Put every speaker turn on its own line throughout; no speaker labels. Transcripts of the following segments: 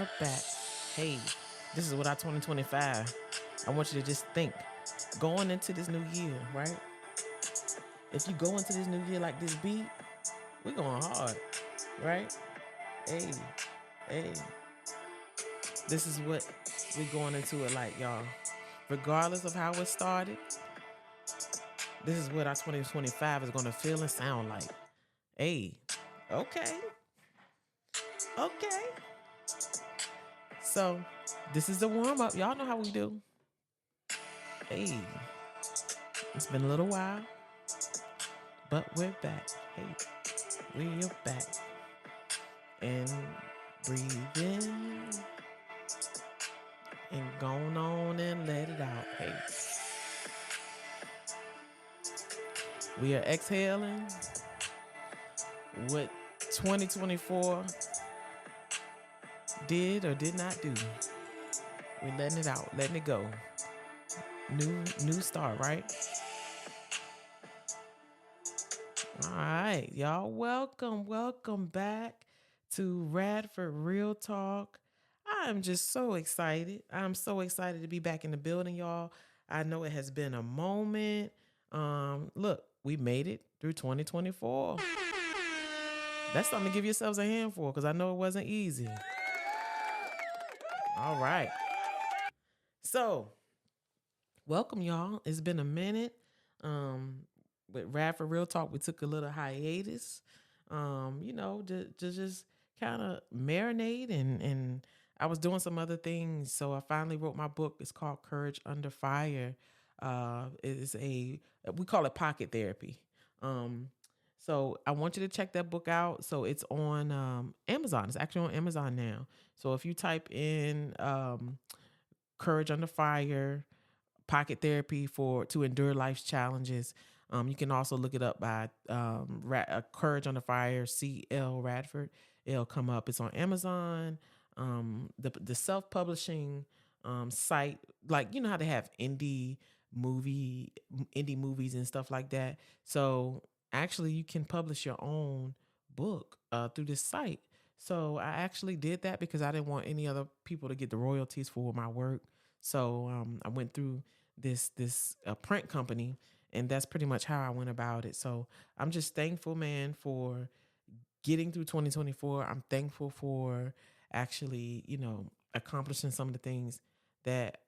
are back. Hey, this is what our 2025. I want you to just think going into this new year, right? If you go into this new year like this beat, we're going hard, right? Hey, hey, this is what we're going into it like, y'all. Regardless of how it started, this is what our 2025 is going to feel and sound like. Hey, okay, okay. So, this is the warm up. Y'all know how we do. Hey, it's been a little while, but we're back. Hey, we're back. And breathe in and go on and let it out. Hey, we are exhaling what 2024 did or did not do. We're letting it out, letting it go. New start, right? All right, y'all. Welcome back to Radford Real Talk. I'm just so excited. I'm so excited to be back in the building, y'all. I know it has been a moment. Look, we made it through 2024. That's something to give yourselves a hand for, because I know it wasn't easy. All right. So, welcome, y'all. It's been a minute. With Radford Real Talk, we took a little hiatus. To just kind of marinate and I was doing some other things. So I finally wrote my book. It's called Courage Under Fire. We call it pocket therapy. So I want you to check that book out. So it's on Amazon. It's actually on Amazon now. So if you type in Courage Under Fire, pocket therapy to endure life's challenges. You can also look it up by Courage Under Fire, C.L. Radford. It'll come up. It's on Amazon. The self-publishing site, like you know how they have indie movies and stuff like that. So actually, you can publish your own book through this site. So I actually did that because I didn't want any other people to get the royalties for my work. So I went through this print company, and that's pretty much how I went about it. So I'm just thankful, man, for getting through 2024. I'm thankful for actually, accomplishing some of the things that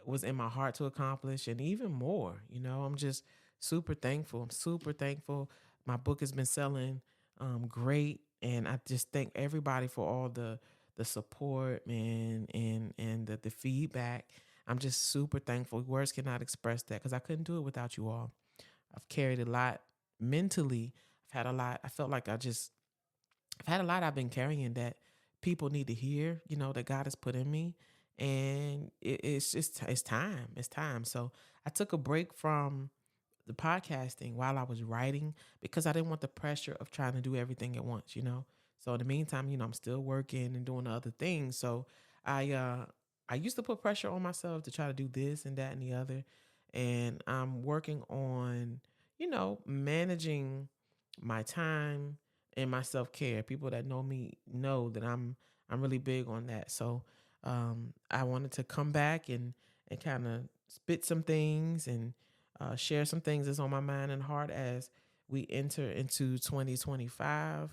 was in my heart to accomplish, and even more. I'm just super thankful. I'm super thankful. My book has been selling great, and I just thank everybody for all the support, man, and the feedback. I'm just super thankful. Words cannot express that, because I couldn't do it without you all. I've carried a lot mentally. I've had a lot. I felt like I've had a lot I've been carrying that people need to hear, that God has put in me. And it's time. It's time. So I took a break from the podcasting while I was writing, because I didn't want the pressure of trying to do everything at once. So in the meantime, I'm still working and doing other things. So I used to put pressure on myself to try to do this and that and the other. And I'm working on, managing my time and my self-care. People that know me know that I'm really big on that. So I wanted to come back and kind of spit some things and share some things that's on my mind and heart as we enter into 2025.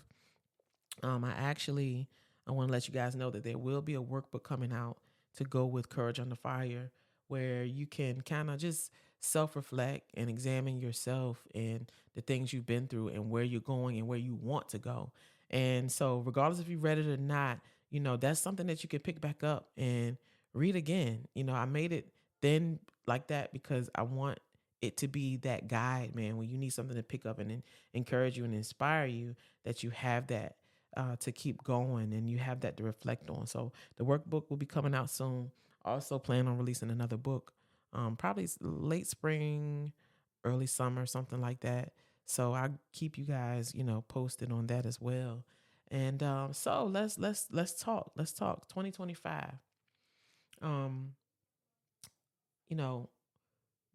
I want to let you guys know that there will be a workbook coming out to go with Courage Under Fire, where you can kind of just self-reflect and examine yourself and the things you've been through and where you're going and where you want to go. And so regardless if you read it or not, that's something that you can pick back up and read again. I made it thin like that because I want it to be that guide, man, when you need something to pick up and encourage you and inspire you, that you have that to keep going and you have that to reflect on. So the workbook will be coming out soon. Also plan on releasing another book, probably late spring, early summer, something like that. So I'll keep you guys, posted on that as well. And so let's talk. Let's talk 2025. Um, you know,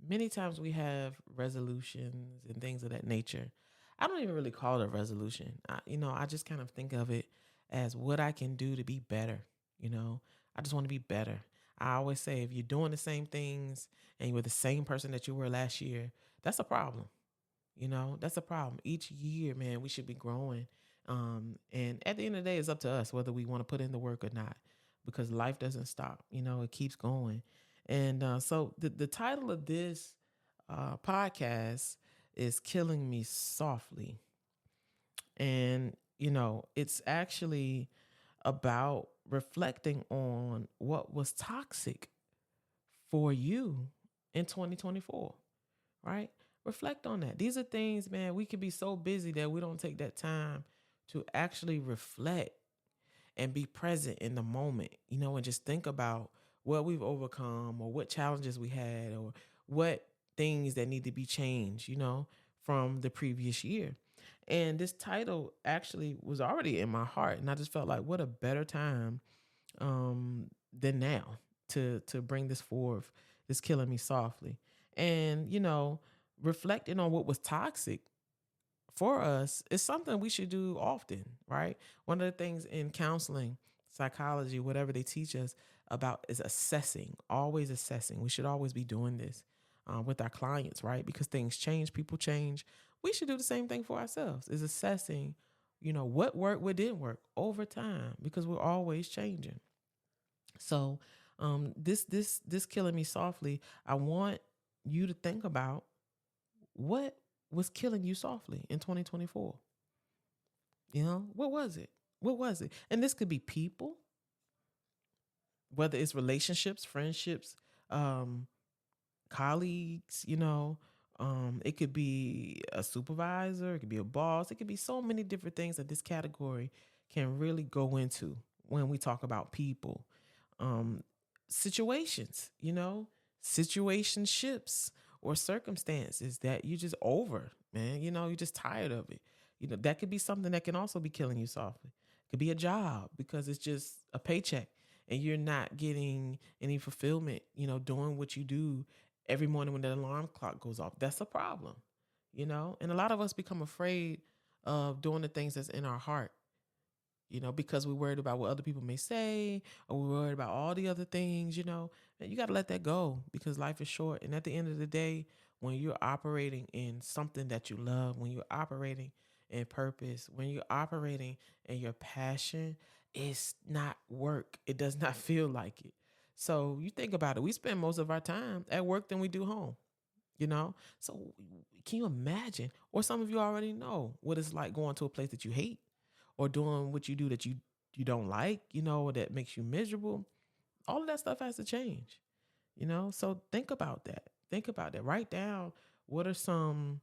Many times we have resolutions and things of that nature. I don't even really call it a resolution. I just kind of think of it as what I can do to be better. You know, I just want to be better. I always say if you're doing the same things and you're the same person that you were last year, that's a problem. That's a problem. Each year, man, we should be growing. And at the end of the day, it's up to us whether we want to put in the work or not, because life doesn't stop. It keeps going. And so the title of this podcast is Killing Me Softly. And, it's actually about reflecting on what was toxic for you in 2024, right? Reflect on that. These are things, man, we can be so busy that we don't take that time to actually reflect and be present in the moment, and just think about what we've overcome or what challenges we had or what things that need to be changed, from the previous year. And this title actually was already in my heart. And I just felt like what a better time than now to bring this forth, this killing me softly. And, reflecting on what was toxic for us is something we should do often, right? One of the things in counseling, psychology, whatever they teach us about is assessing, always assessing. We should always be doing this with our clients, right? Because things change, people change. We should do the same thing for ourselves, is assessing, what worked, what didn't work over time, because we're always changing. So this killing me softly, I want you to think about what was killing you softly in 2024. What was it? What was it? And this could be people, whether it's relationships, friendships, um, colleagues, it could be a supervisor, it could be a boss, it could be so many different things that this category can really go into when we talk about people. Um, Situations, situationships or circumstances that you just over, man, you're just tired of it. That could be something that can also be killing you softly. It could be a job because it's just a paycheck and you're not getting any fulfillment, doing what you do every morning when that alarm clock goes off. That's a problem, and a lot of us become afraid of doing the things that's in our heart, because we're worried about what other people may say, or we're worried about all the other things, and you got to let that go because life is short. And at the end of the day, when you're operating in something that you love, when you're operating in purpose, when you're operating in your passion, it's not work. It does not feel like it. So you think about it. We spend most of our time at work than we do home, So can you imagine? Or some of you already know what it's like going to a place that you hate or doing what you do that you don't like, that makes you miserable. All of that stuff has to change, So think about that. Think about that. Write down what are some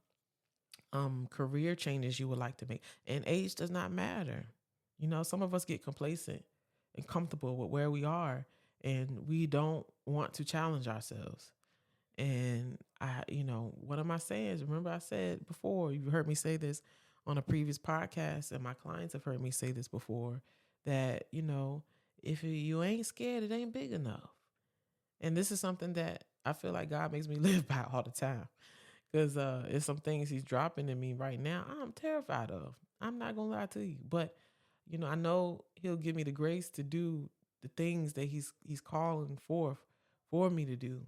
career changes you would like to make. And age does not matter. Some of us get complacent and comfortable with where we are and we don't want to challenge ourselves. And what am I saying? Remember I said before, you've heard me say this on a previous podcast, and my clients have heard me say this before, that, if you ain't scared, it ain't big enough. And this is something that I feel like God makes me live by all the time. Because it's some things he's dropping in me right now I'm terrified of. I'm not going to lie to you. But, I know he'll give me the grace to do the things that he's calling forth for me to do.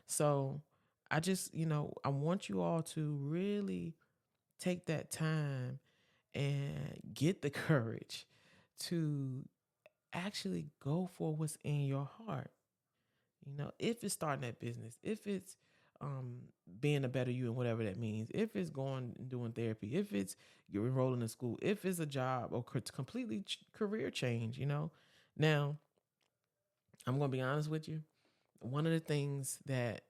So I just, I want you all to really take that time and get the courage to actually go for what's in your heart. If it's starting that business, if it's being a better you and whatever that means, if it's going and doing therapy, if it's you're enrolling in school, if it's a job or completely career change, Now, I'm going to be honest with you. One of the things that,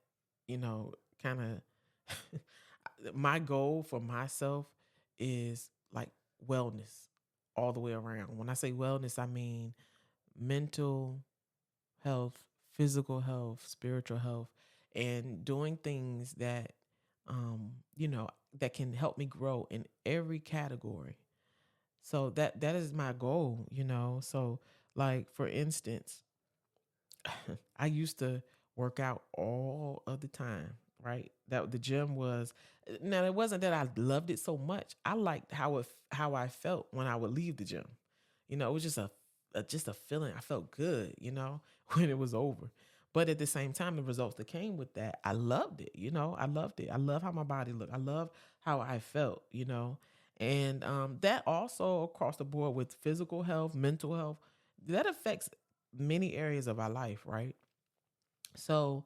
kind of my goal for myself is like wellness all the way around. When I say wellness, I mean mental health, physical health, spiritual health, and doing things that, that can help me grow in every category. So that is my goal, So, like for instance, I used to work out all of the time, right? That the gym was now it wasn't that I loved it so much. I liked how I felt when I would leave the gym. It was just a just a feeling. I felt good, when it was over. But at the same time, the results that came with that, I loved it. I loved it. I love how my body looked. I love how I felt. And that also across the board with physical health, mental health, that affects many areas of our life, right? So,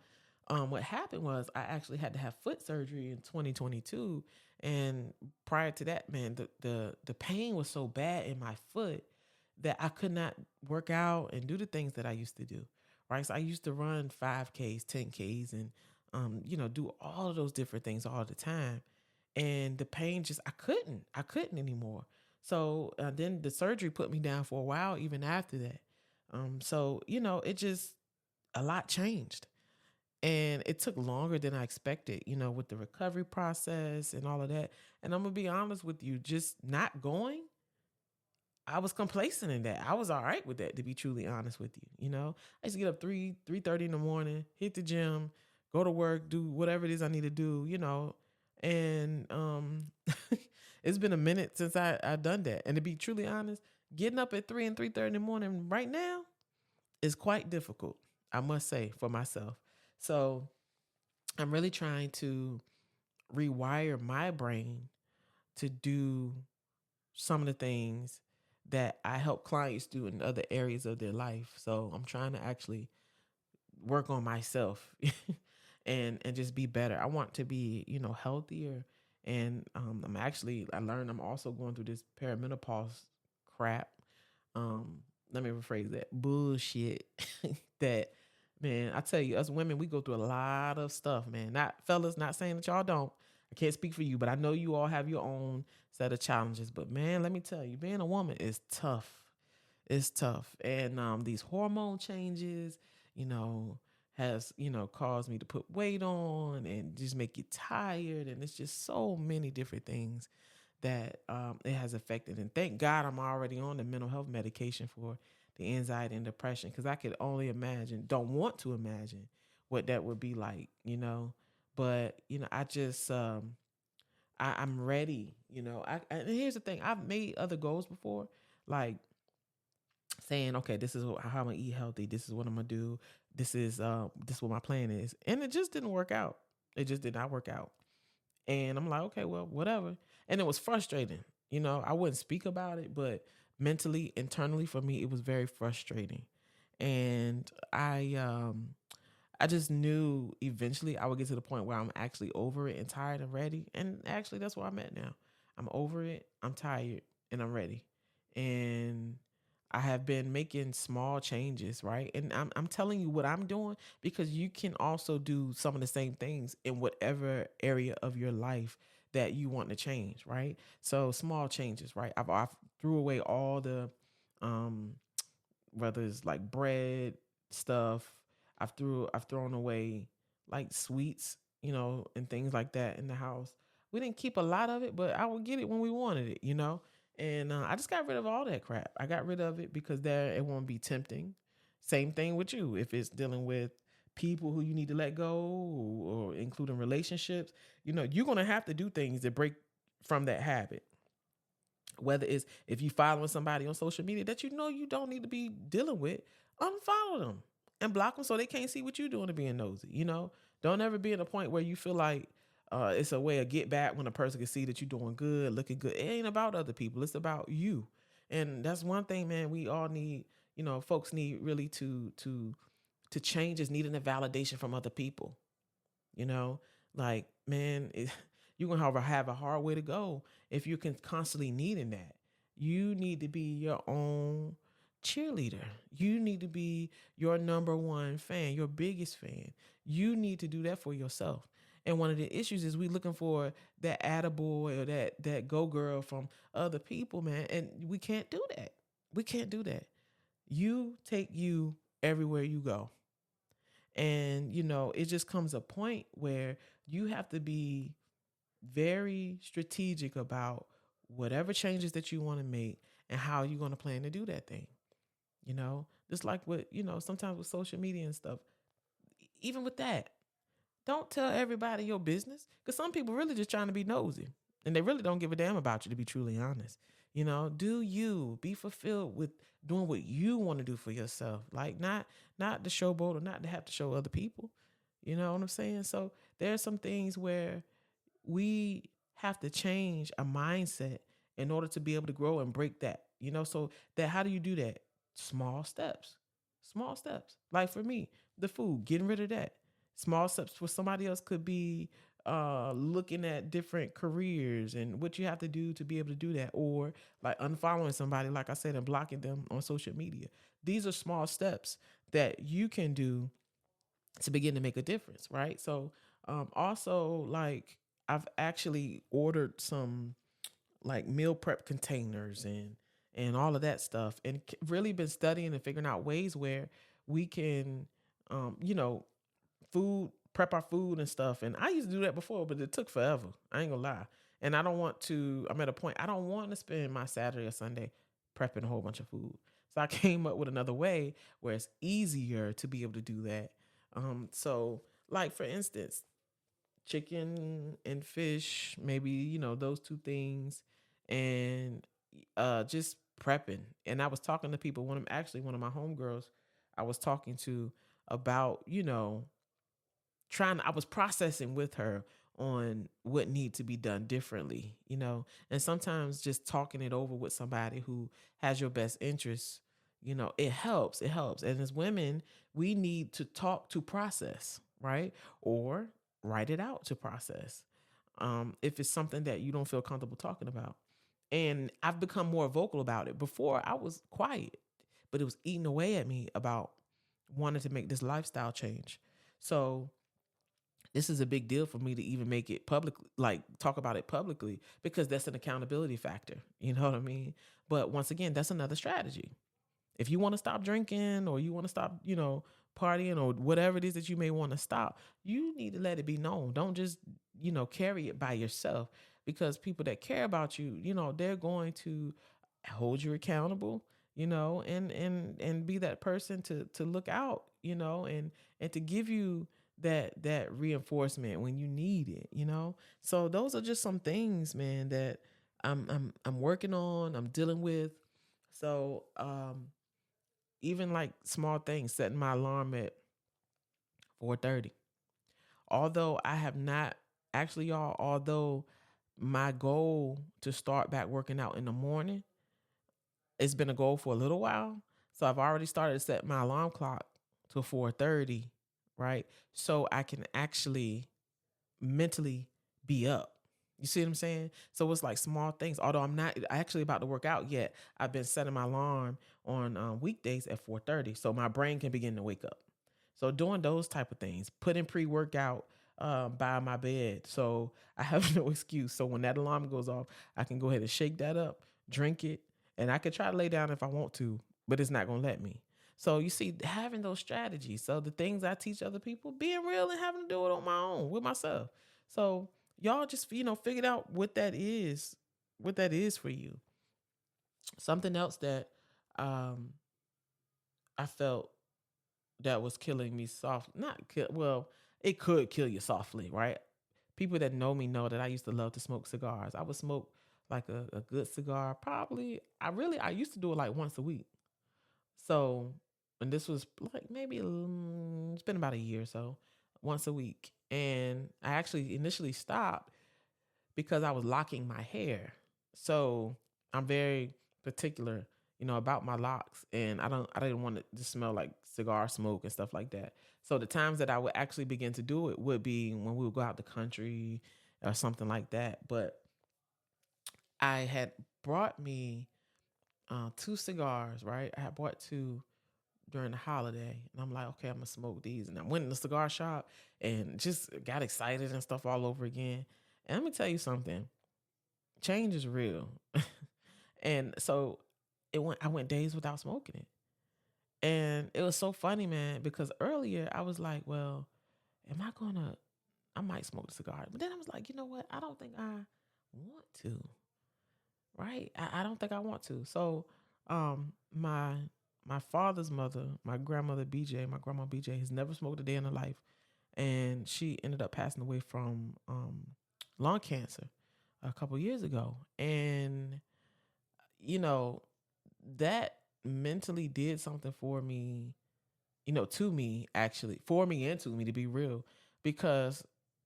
what happened was I actually had to have foot surgery in 2022, and prior to that, man, the pain was so bad in my foot that I could not work out and do the things that I used to do. Right, so I used to run 5Ks, 10Ks, and do all of those different things all the time, and the pain just I couldn't anymore. So then the surgery put me down for a while, even after that. So it just a lot changed, and it took longer than I expected, with the recovery process and all of that. And I'm gonna be honest with you, just not going, I was complacent in that. I was all right with that, to be truly honest with you. I used to get up 3:30 in the morning, hit the gym, go to work, do whatever it is I need to do. And it's been a minute since I done that. And to be truly honest, getting up at 3 and 3:30 in the morning right now is quite difficult, I must say, for myself. So I'm really trying to rewire my brain to do some of the things that I help clients do in other areas of their life. So I'm trying to actually work on myself and just be better. I want to be, healthier. And I learned I'm also going through this perimenopause crap. Um, Let me rephrase that bullshit that, man, I tell you, us women, we go through a lot of stuff, man. Not fellas, not saying that y'all don't. I can't speak for you, but I know you all have your own set of challenges. But man, let me tell you, being a woman is tough. It's tough. And these hormone changes, you know, has, caused me to put weight on and just make you tired. And it's just so many different things that it has affected. And thank God I'm already on the mental health medication for the anxiety and depression, because I could only imagine, don't want to imagine what that would be like. But, I just, I'm ready. And here's the thing, I've made other goals before, like saying, okay, this is how I'm gonna eat healthy. This is what I'm gonna do. This is what my plan is. And it just didn't work out. It just did not work out. And I'm like, okay, well, whatever. And it was frustrating. I wouldn't speak about it, but mentally, internally for me, it was very frustrating. And I just knew eventually I would get to the point where I'm actually over it and tired and ready. And actually that's where I'm at now. I'm over it, I'm tired, and I'm ready. And I have been making small changes, right? And I'm telling you what I'm doing, because you can also do some of the same things in whatever area of your life that you want to change, right? So small changes, right? I've threw away all the um whether it's like bread stuff. I've thrown away like sweets, and things like that in the house. We didn't keep a lot of it, but I would get it when we wanted it. And I just got rid of all that crap. I got rid of it because there it won't be tempting. Same thing with you. If it's dealing with people who you need to let go, or including relationships, you're gonna have to do things to break from that habit. Whether it's if you following somebody on social media that you don't need to be dealing with, unfollow them and block them so they can't see what you're doing to being nosy. Don't ever be in a point where you feel like it's a way of get back when a person can see that you're doing good, looking good. It ain't about other people. It's about you. And that's one thing, man, we all need, folks need really to change, is needing a validation from other people. You know, like, man, you're gonna have a hard way to go if you can constantly needing that. You need to be your own cheerleader. You need to be your number one fan, your biggest fan. You need to do that for yourself. And one of the issues is we looking for that attaboy or that go girl from other people, man. And we can't do that. We can't do that. You take you everywhere you go. And, it just comes a point where you have to be very strategic about whatever changes that you want to make and how you're going to plan to do that thing. Just like with, sometimes with social media and stuff, even with that, don't tell everybody your business, because some people really just trying to be nosy and they really don't give a damn about you, to be truly honest. Do you be fulfilled with doing what you want to do for yourself, like not the showboat or not to have to show other people. You know what I'm saying? So there's some things where we have to change a mindset in order to be able to grow and break that. So that how do you do that? Small steps. Small steps. Like for me, the food, getting rid of that. Small steps for somebody else could be looking at different careers and what you have to do to be able to do that, or like unfollowing somebody, like I said, and blocking them on social media. These are small steps that you can do to begin to make a difference, right? So, also, like, I've actually ordered some like meal prep containers and all of that stuff, and really been studying and figuring out ways where we can, you know, food prep our food and stuff. And I used to do that before, but it took forever. I ain't gonna lie. And I don't want to. I'm at a point I don't want to spend my Saturday or Sunday prepping a whole bunch of food. So I came up with another way where it's easier to be able to do that. So like for instance, chicken and fish, maybe, those two things, and just prepping. And I was talking to people, one of my homegirls I was talking to about, I was processing with her on what need to be done differently, and sometimes just talking it over with somebody who has your best interests, it helps. And as women, we need to talk to process, right? Or write it out to process. If it's something that you don't feel comfortable talking about. And I've become more vocal about it. Before I was quiet, but it was eating away at me about wanting to make this lifestyle change. So this is a big deal for me to even make it public, like talk about it publicly, because that's an accountability factor. You know what I mean? But once again, that's another strategy. If you want to stop drinking, or you want to stop, partying, or whatever it is that you may want to stop, you need to let it be known. Don't just, carry it by yourself, because people that care about you, they're going to hold you accountable, and be that person to look out, and to give you that reinforcement when you need it, So those are just some things, man, that I'm working on, I'm dealing with. So even like small things, setting my alarm at 4:30. Although I have not actually, y'all, although my goal to start back working out in the morning, it's been a goal for a little while. So I've already started to set my alarm clock to 4:30, right? So I can actually mentally be up. You see what I'm saying? So it's like small things. Although I'm not actually about to work out yet, I've been setting my alarm on weekdays at 4:30, so my brain can begin to wake up. So doing those type of things, putting pre-workout by my bed, so I have no excuse. So when that alarm goes off, I can go ahead and shake that up, drink it, and I could try to lay down if I want to, but it's not gonna let me. So you see, having those strategies. So the things I teach other people, being real and having to do it on my own with myself. So y'all just, figured out what that is for you. Something else that um I felt that was killing me soft, not kill, well, it could kill you softly, right? People that know me know that I used to love to smoke cigars. I would smoke like a good cigar. Probably I used to do it like once a week. So, and this was like maybe it's been about a year or so, once a week. And I actually initially stopped because I was locking my hair. So I'm very particular, about my locks, and I didn't want it to smell like cigar smoke and stuff like that. So the times that I would actually begin to do it would be when we would go out the country or something like that. But I had brought me two cigars, right? I had bought two during the holiday, and I'm like, okay, I'm gonna smoke these. And I went in the cigar shop and just got excited and stuff all over again. And let me tell you something, change is real. And so I went days without smoking it. And it was so funny, man, because earlier I was like, well, am I gonna I might smoke the cigar. But then I was like, you know what? I don't think I want to. Right? I don't think I want to. So my father's mother, my grandmother BJ, my grandma BJ, has never smoked a day in her life. And she ended up passing away from lung cancer a couple years ago. And you know, that mentally did something for me, to me, actually, for me and to me, to be real, because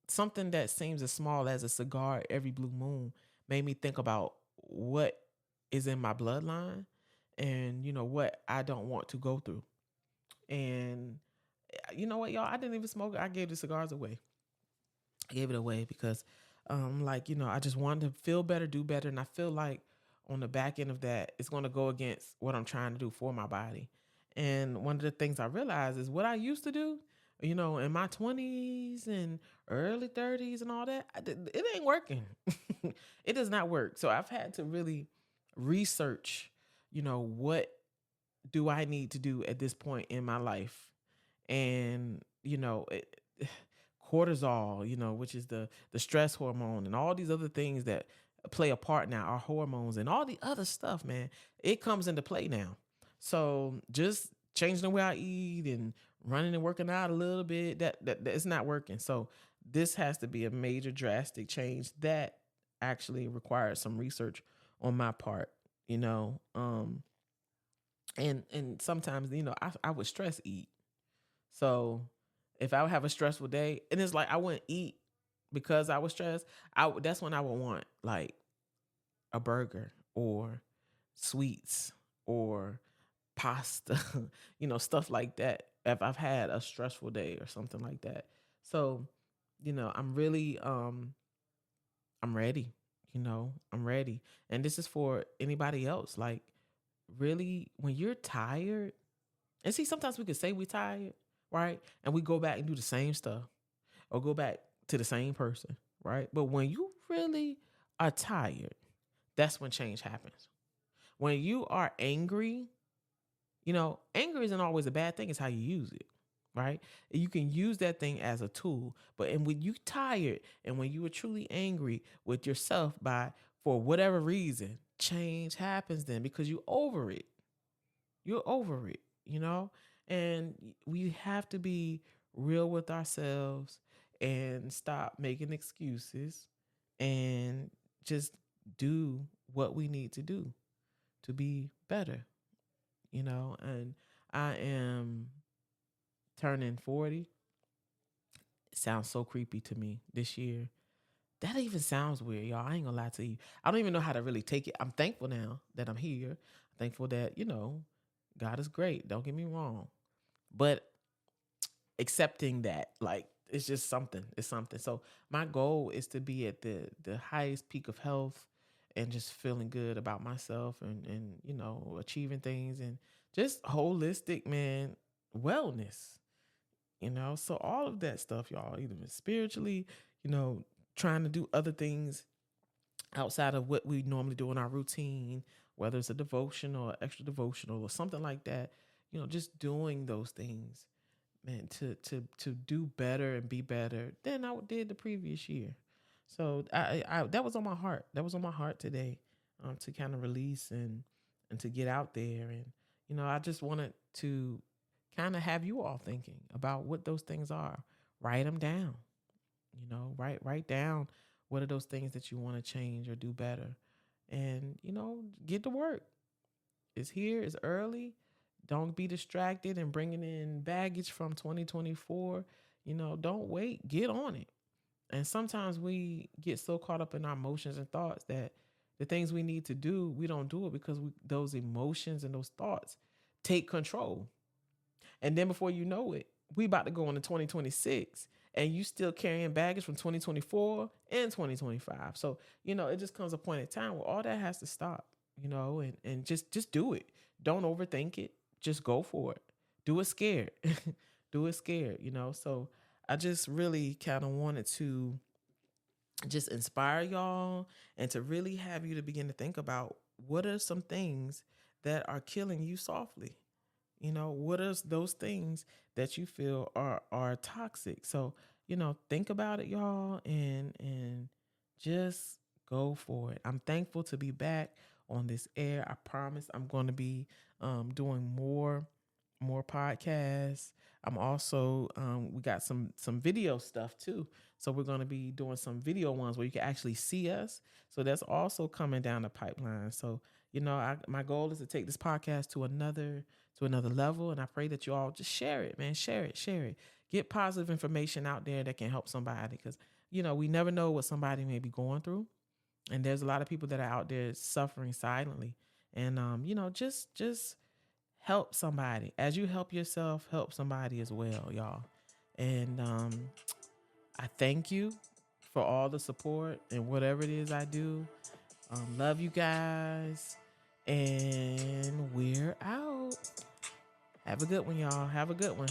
something that seems as small as a cigar every blue moon made me think about what is in my bloodline and, what I don't want to go through. And you know what, y'all? I didn't even smoke it. I gave the cigars away. I gave it away because, like, I just wanted to feel better, do better. And I feel like on the back end of that, it's going to go against what I'm trying to do for my body. And one of the things I realized is what I used to do, in my 20s and early 30s and all that, it ain't working. It does not work. So I've had to really research, what do I need to do at this point in my life? And, cortisol, which is the stress hormone, and all these other things that play a part now, our hormones and all the other stuff, man, it comes into play now. So just changing the way I eat and running and working out a little bit, that it's not working. So this has to be a major drastic change that actually requires some research on my part, you know. And sometimes, I would stress eat. So if I would have a stressful day, and it's like I wouldn't eat because I was stressed, that's when I would want like a burger or sweets or pasta, stuff like that. If I've had a stressful day or something like that. So, I'm really I'm ready. I'm ready. And this is for anybody else. Like, really, when you're tired, and see, sometimes we could say we're tired, right? And we go back and do the same stuff or go back to the same person, right? But when you really are tired, that's when change happens. When you are angry, anger isn't always a bad thing, it's how you use it, right? You can use that thing as a tool, but and when you tired and when you are truly angry with yourself by for whatever reason, change happens then because you over it. You're over it, And we have to be real with ourselves and stop making excuses and just do what we need to do to be better, And I am turning 40. It sounds so creepy to me this year. That even sounds weird, y'all. I ain't gonna lie to you. I don't even know how to really take it. I'm thankful now that I'm here. I'm thankful that, God is great. Don't get me wrong. But accepting that, like, it's just something. It's something. So my goal is to be at the highest peak of health and just feeling good about myself and achieving things and just holistic, man, wellness. So all of that stuff, y'all, either spiritually, you know, trying to do other things outside of what we normally do in our routine, whether it's a devotional or extra devotional or something like that, just doing those things, man, to do better and be better than I did the previous year. So I that was on my heart. That was on my heart today, to kind of release and to get out there. And I just wanted to kind of have you all thinking about what those things are. Write them down. Write down what are those things that you want to change or do better, and get to work. It's here. It's early. Don't be distracted and bringing in baggage from 2024. Don't wait. Get on it. And sometimes we get so caught up in our emotions and thoughts that the things we need to do, we don't do it because those emotions and those thoughts take control. And then before you know it, we about to go into 2026 and you still carrying baggage from 2024 and 2025. So, it just comes a point in time where all that has to stop, and just do it. Don't overthink it. Just go for it. Do it scared. Do it scared, So I just really kind of wanted to just inspire y'all and to really have you to begin to think about what are some things that are killing you softly. What are those things that you feel are toxic? So, think about it, y'all, and just go for it. I'm thankful to be back on this air. I promise I'm going to be doing more podcasts. I'm also we got some video stuff too. So we're going to be doing some video ones where you can actually see us. So that's also coming down the pipeline. So my goal is to take this podcast to another level, and I pray that you all just share it, man. Share it. Get positive information out there that can help somebody, because we never know what somebody may be going through, and there's a lot of people that are out there suffering silently. And just help somebody. As you help yourself, help somebody as well, y'all. And I thank you for all the support and whatever it is I do. Love you guys, and we're out. Have a good one, y'all. Have a good one.